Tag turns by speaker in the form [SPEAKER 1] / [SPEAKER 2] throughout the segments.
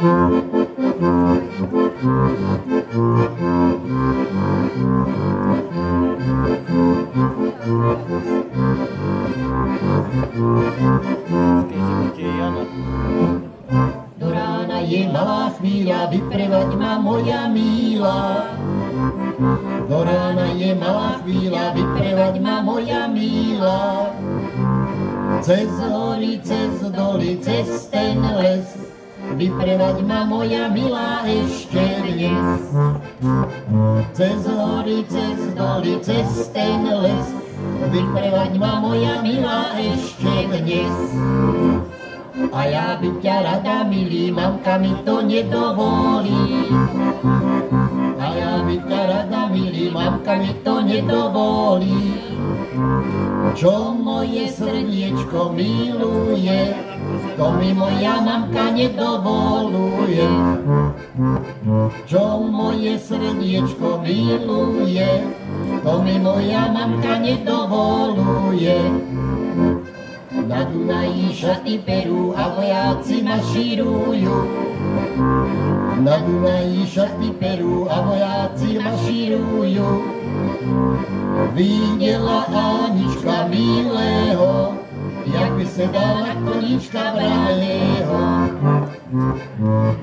[SPEAKER 1] Do rána je malá chvíľa, vyprevaď ma moja milá. Do rána je malá chvíľa, vyprevaď ma moja milá. Cez hory, cez doly, cez ten les, vyprevaď ma moja milá ešte dnes. Cez hory, cez doly, cez ten les, vyprevaď ma moja milá ešte dnes. A ja by ťa rada, milý, mamka mi to nedovolí. A ja by ťa rada, milý, mamka mi to nedovolí. Čo moje srdiečko miluje, to mi moja mamka nedovoluje. Čo moje srdiečko miluje, to mi moja mamka nedovoluje. Na Dunaji šaty perú a vojáci mašírujú. Na Dunaji šaty perú a vojáci mašírujú. Videla Anička milého, jak by sedal na koníčka vraného.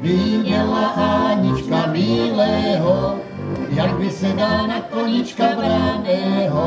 [SPEAKER 1] Videla Anička milého, jak by sedal na koníčka vraného.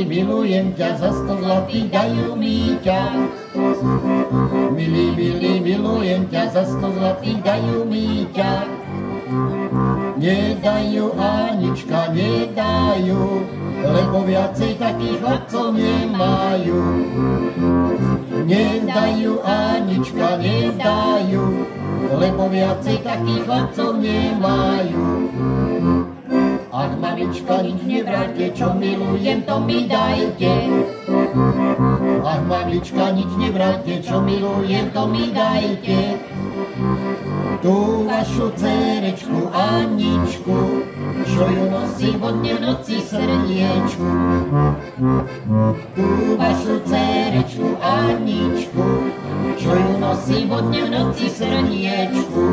[SPEAKER 1] Milujem ťa, za 100 zlatých dajú mi ťa. Milý, milujem ťa, za 100 zlatých dajú mi ťa. Nedajú, Anička, nedajú, lebo viacej takých chlapcov nemajú. Nedajú, Anička, nedajú, lebo viacej takých chlapcov nemajú. Ach, mamička, nič nevráte, čo milujem, to mi dajte. Ach, mamička, nič nevráte, čo milujem, to mi dajte. Tú vašu dcerečku Aničku, čo ju nosí vodne v noci srdiečku. Tú vašu dcerečku Aničku, čo ju nosí vodne v noci srdiečku.